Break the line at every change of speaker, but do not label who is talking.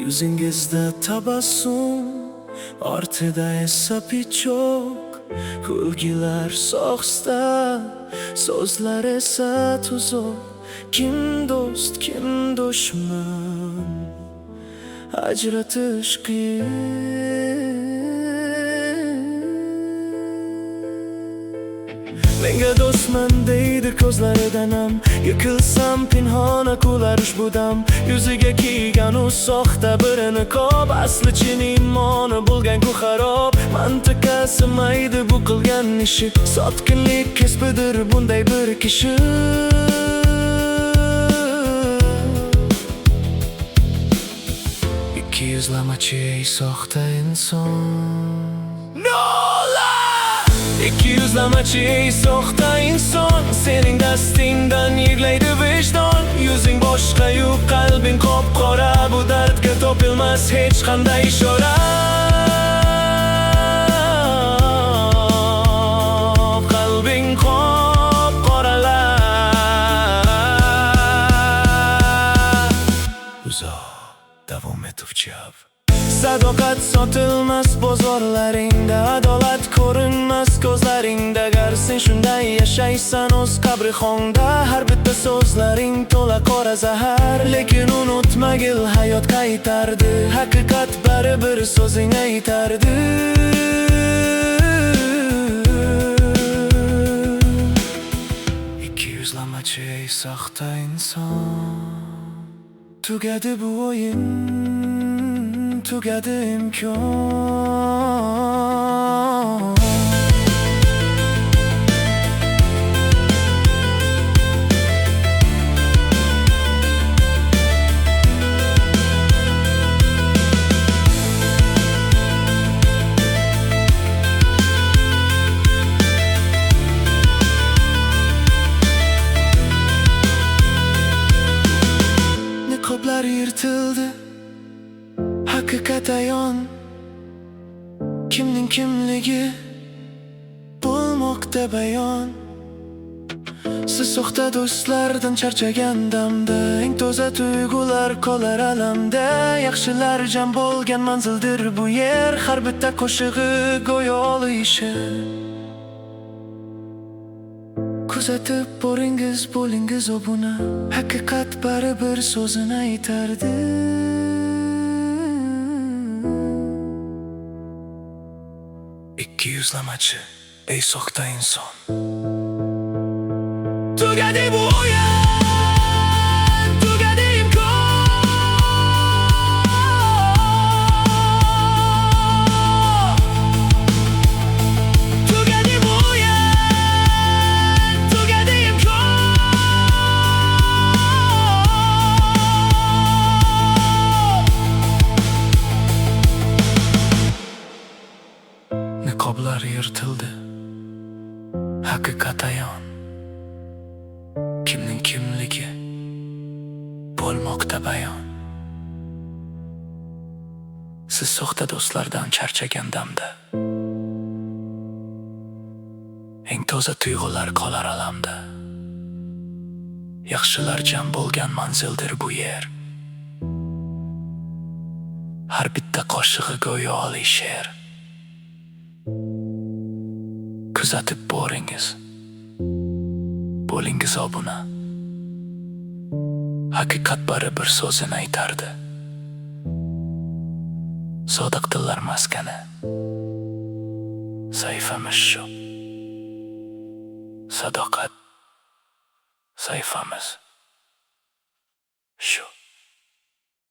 Yuzingizda tabassum, ortida esa pichoq. Kulgilar soxta, so'zlar esa tuzoq. Kim do'st, kim dushman, ajratish qiyin. Menga do'stman deydi ko'zlaridan ham, yiqilsam pinhona kular ushbu dam. Yuziga kiygan u soxta bir niqob, asli chin iymoni bo'lgan-ku xarob. Mantiqasi maydi bu qilgan ishi, sotqinlik kasbidir bunday bir kishi. Ikki yuzlamachi soxta inson. Ikki yuzlamachi soxta inson, sening dastingdan yig'laydi vijdon. Yuzing boshqa-yu qalbing qop-qora, bu dardga topilmas hech qanday ishora. Qalbing qop-qoralar, uzoq davom etuvchi av. Sadoqat sotilmas bozorlaringda, adolat ko'rinmas ko'zlaringda. Agar sen shunday yashaysan o'z qabrixonda, har bitta so'zlaring to'la qora zahar. Lekin unutmagil, hayot qaytardi, haqiqat baribir so'zing aytardi. Ikki yuzlamachi soxta inson. Tugadi bu o'yin, tugadi imkon. Niqoblar yirtildi, haqiqat ayon. Kimning kimligi bo'lmoqda bayon. Siz soxta do'stlardan charchagan damda, eng toza tuyg'ular qolar alamda. Yaxshilar jam bo'lgan manzildir bu yer, har bitta qo'shig'i go'yo olishi. Kuzatib boringiz, bo'lingiz obuna, haqiqat baribir so'zini aytardi. Ikki yuzlamachi, ey soxta inson. Tugadi bu o'yin, tugadi imkon. Tugadi bu o'yin, tugadi imkon. Niqoblar yirtildi, haqiqat ayon. Kimning kimligi bo'lmoqda bayon. Siz soxta do'stlardan charchagan damda, eng toza tuyg'ular qolar alamda. Yaxshilar jam bo'lgan manzildir bu yer, har bitta qo'shig'i go'yo oliy she'r. Kuzatib boringiz, bo'lingiz obuna, haqiqat baribir so'zini aytardi. Sodiq dillar maskani, sayfamiz shu. Sadoqat sayfamiz shu.